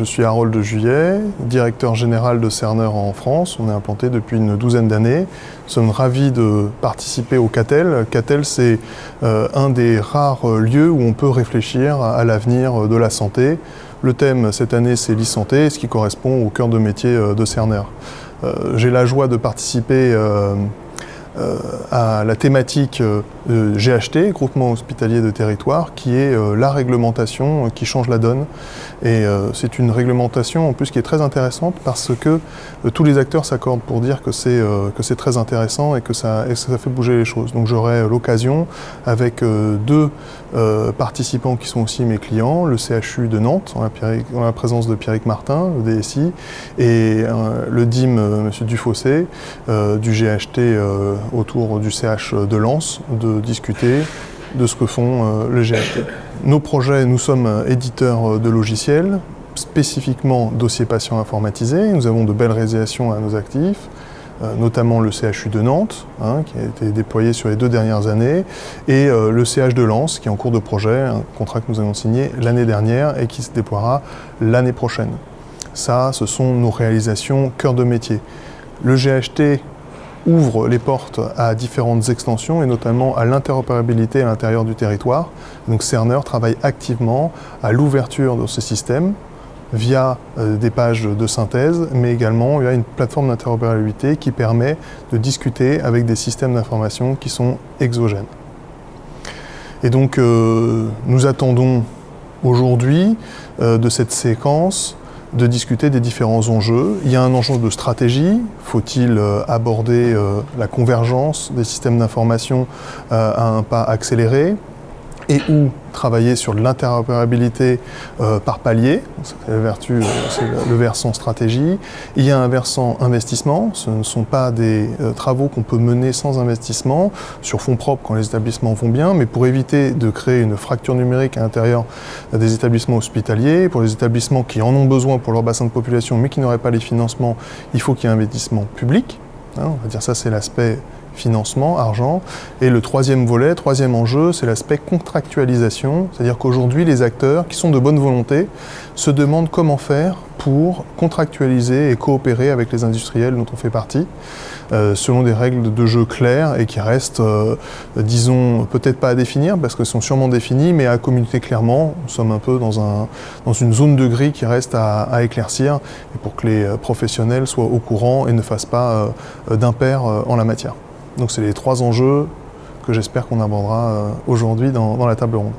Je suis Harold de Juillet, directeur général de Cerner en France. On est implanté depuis une douzaine d'années. Nous sommes ravis de participer au CATEL. CATEL, c'est un des rares lieux où on peut réfléchir à l'avenir de la santé. Le thème cette année, c'est l'e-santé, ce qui correspond au cœur de métier de Cerner. J'ai la joie de participer à la thématique GHT, Groupement Hospitalier de Territoire, qui est la réglementation qui change la donne. Et c'est une réglementation en plus qui est très intéressante parce que tous les acteurs s'accordent pour dire que c'est très intéressant et que ça fait bouger les choses. Donc j'aurai l'occasion avec deux participants qui sont aussi mes clients, le CHU de Nantes, en la présence de Pierrick Martin, le DSI, et le DIM, M. Dufossé, du GHT autour du CH de Lens, de discuter de ce que font le GHT. Nos projets, nous sommes éditeurs de logiciels, spécifiquement dossiers patients informatisés. Nous avons de belles réalisations à nos actifs, notamment le CHU de Nantes, qui a été déployé sur les 2 dernières années, et le CH de Lens, qui est en cours de projet, un contrat que nous avons signé l'année dernière et qui se déploiera l'année prochaine. Ça, ce sont nos réalisations cœur de métier. Le GHT ouvre les portes à différentes extensions et notamment à l'interopérabilité à l'intérieur du territoire. Donc Cerner travaille activement à l'ouverture de ce système via des pages de synthèse, mais également via une plateforme d'interopérabilité qui permet de discuter avec des systèmes d'information qui sont exogènes. Et donc nous attendons aujourd'hui de cette séquence de discuter des différents enjeux. Il y a un enjeu de stratégie. Faut-il aborder la convergence des systèmes d'information à un pas accéléré et ou travailler sur l'interopérabilité par palier, c'est le versant stratégie. Il y a un versant investissement, ce ne sont pas des travaux qu'on peut mener sans investissement, sur fonds propres quand les établissements vont bien, mais pour éviter de créer une fracture numérique à l'intérieur des établissements hospitaliers, pour les établissements qui en ont besoin pour leur bassin de population, mais qui n'auraient pas les financements, il faut qu'il y ait un investissement public. On va dire ça, c'est l'aspect financement, argent. Et le troisième volet, troisième enjeu, c'est l'aspect contractualisation. C'est-à-dire qu'aujourd'hui, les acteurs qui sont de bonne volonté se demandent comment faire pour contractualiser et coopérer avec les industriels dont on fait partie, selon des règles de jeu claires et qui restent, disons, peut-être pas à définir, parce qu'elles sont sûrement définies, mais à communiquer clairement. Nous sommes un peu dans une zone de gris qui reste à éclaircir, et pour que les professionnels soient au courant et ne fassent pas d'impair en la matière. Donc c'est les 3 enjeux que j'espère qu'on abordera aujourd'hui dans la table ronde.